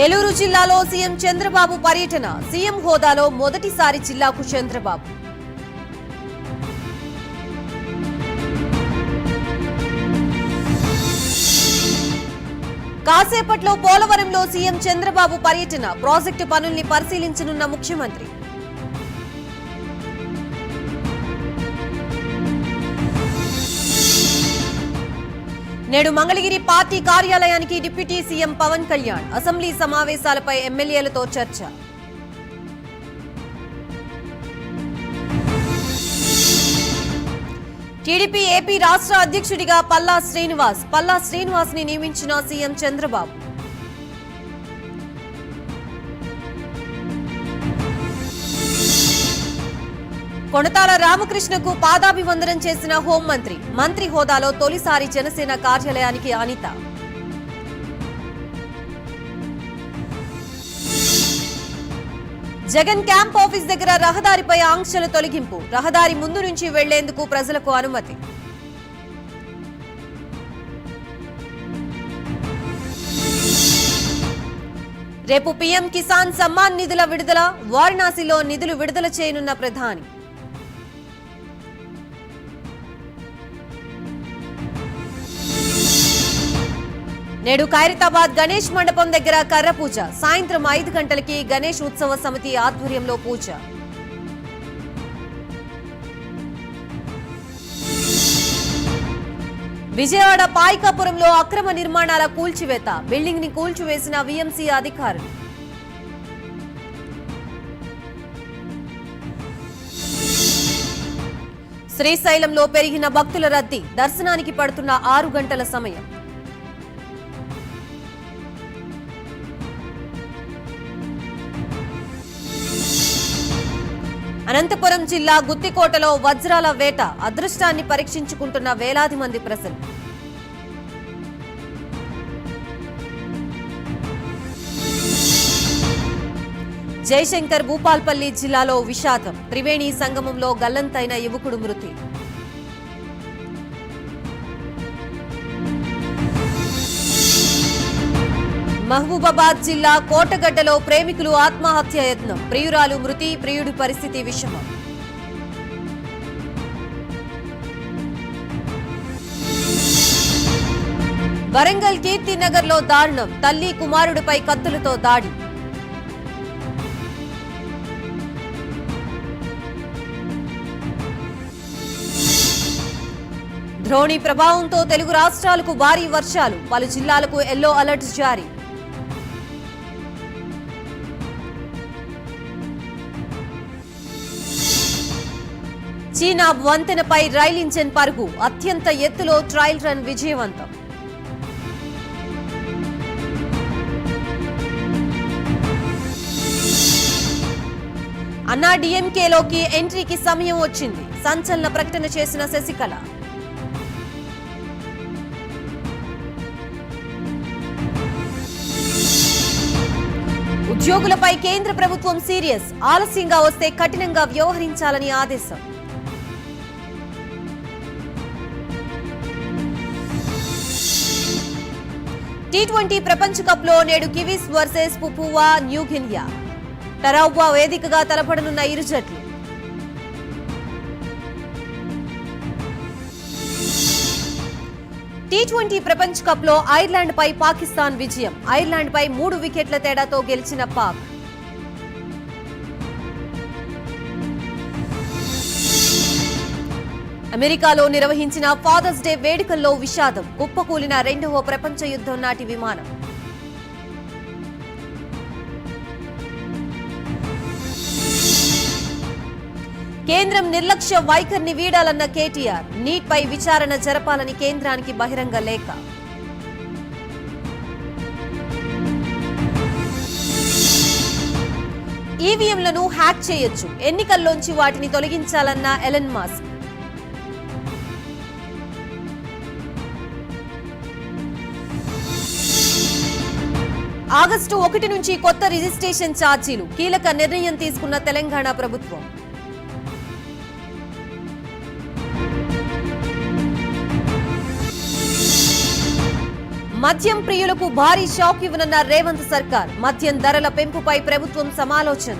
ఏలూరు జిల్లాలో సీఎం చంద్రబాబు పర్యటన. సీఎం హోదాలో మొదటిసారి జిల్లాకు చంద్రబాబు. కాసేపట్లో పోలవరంలో సీఎం చంద్రబాబు పర్యటన. ప్రాజెక్టు పనుల్ని పరిశీలించనున్న ముఖ్యమంత్రి. నేడు మంగళగిరి పార్టీ కార్యాలయానికి deputy CM Pawan Kalyan. Assembly సమావేశాలపై ఎమ్మెల్యేలతో చర్చ. టీడీపీ ఏపీ రాష్ట్ర అధ్యక్షుడిగా పల్లా శ్రీనివాస్ ని నియమించిన సీఎం చంద్రబాబు. కొణతాల రామకృష్ణకు పాదాభివందనం చేసిన మంత్రి హోదాలో తొలిసారి జనసేన కార్యాలయానికి అనిత. జగన్ క్యాంప్ ఆఫీస్ దగ్గర రహదారిపై ఆంక్షల తొలగింపు. రహదారి ముందు నుంచి వెళ్లేందుకు ప్రజలకు అనుమతి. రేపు పీఎం కిసాన్ సమ్మాన్ నిధుల విడుదల. వారణాసిలో నిధులు విడుదల చేయనున్న ప్రధాని. నేడు ఖైరతాబాద్ గణేష్ మండపం దగ్గర కర్ర పూజ. సాయంత్రం 5 గంటలకి గణేష్ ఉత్సవ సమితి ఆధ్వర్యంలో పూజ. విజయవాడ పాయికాపురంలో అక్రమ నిర్మాణాల కూల్చివేత. బిల్డింగ్ ని కూల్చివేసిన వీఎంసీ అధికారులు. శ్రీశైలంలో పెరిగిన భక్తుల రద్దీ. దర్శనానికి పడుతున్న 6 గంటల సమయం. అనంతపురం జిల్లా గుత్తికోటలో వజ్రాల వేట. అదృష్టాన్ని పరీక్షించుకుంటున్న వేలాది మంది ప్రజలు. జయశంకర్ భూపాల్పల్లి జిల్లాలో విషాదం. త్రివేణి సంగమంలో గల్లంతైన యువకుడు మృతి. మహబూబాబాద్ జిల్లా కోటగడ్డలో ప్రేమికులు ఆత్మహత్య యత్నం. ప్రియురాలు మృతి, ప్రియుడి పరిస్థితి విషమం. వరంగల్ కీర్తినగర్ లో దారుణం. తల్లి కుమారుడిపై కత్తులతో దాడి. ద్రోణి ప్రభావంతో తెలుగు రాష్ట్రాలకు భారీ వర్షాలు. పలు జిల్లాలకు ఎల్లో అలర్ట్ జారీ. చీనా వంతెనపై రైల్ ఇంజన్ పరుగు. అత్యంత ఎత్తులో ట్రయల్ రన్ విజయవంతం. అన్నా డీఎంకేలోకి ఎంట్రీకి సమయం వచ్చింది. సంచలన ప్రకటన చేసిన శశికళ. ఉద్యోగులపై కేంద్ర ప్రభుత్వం సీరియస్. ఆలస్యంగా వస్తే కఠినంగా వ్యవహరించాలని ఆదేశం. టీ20 ప్రపంచ కప్ లో నేడు కివీస్ వర్సెస్ పుపువా న్యూగినియా. టరౌబా వేదికగా తలపడనున్న ఇరు జట్లు. టీ20 ప్రపంచ కప్ లో ఐర్లాండ్ పై పాకిస్తాన్ విజయం. ఐర్లాండ్ పై 3 వికెట్ల తేడాతో గెలిచిన పాక్. అమెరికాలో నిర్వహించిన ఫాదర్స్ డే వేడుకల్లో విషాదం. కుప్పకూలిన 2వ ప్రపంచ యుద్ధం నాటి విమానం. కేంద్రం నిర్లక్ష్య వైఖరిని వీడాలన్న కేటీఆర్. నీట్ పై విచారణ జరపాలని కేంద్రానికి బహిరంగ లేఖ. ఈవీఎంలను హ్యాక్ చేయొచ్చు. ఎన్నికల్లోంచి వాటిని తొలగించాలన్న ఎలన్ మస్క్. ఆగస్టు 1 నుంచి కొత్త రిజిస్ట్రేషన్ ఛార్జీలు. కీలక నిర్ణయం తీసుకున్న తెలంగాణ ప్రభుత్వం. మద్యం ప్రియులకు భారీ షాక్ ఇవ్వనున్న రేవంత్ సర్కార్. మద్యం ధరల పెంపుపై ప్రభుత్వం సమాలోచన.